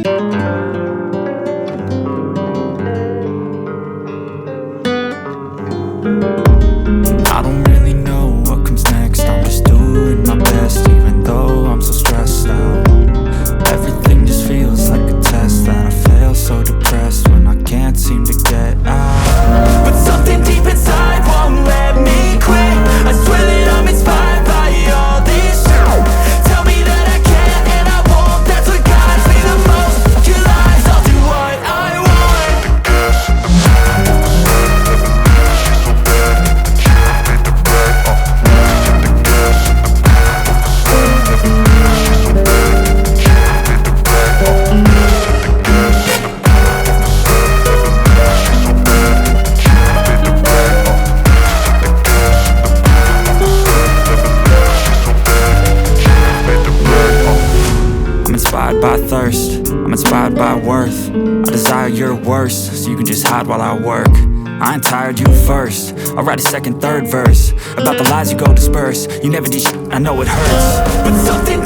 I don't really know what comes next. I'm just doing my best, even though I'm so stressed out. Everything just feels like a test that I fail, so depressed when I can't seem to get out. But something deep inside won't let me quit. I swear that I'm inspired by all this shit. Tell me that I can and I won't. That's what guides me the most. Your lies, I'll do what I want. I'm inspired by thirst, I'm inspired by worth. I desire your worst, so you can just hide while I work. I ain't tired, you first. I'll write a second, third verse about the lies you go disperse. You never did shit, I know it hurts. But something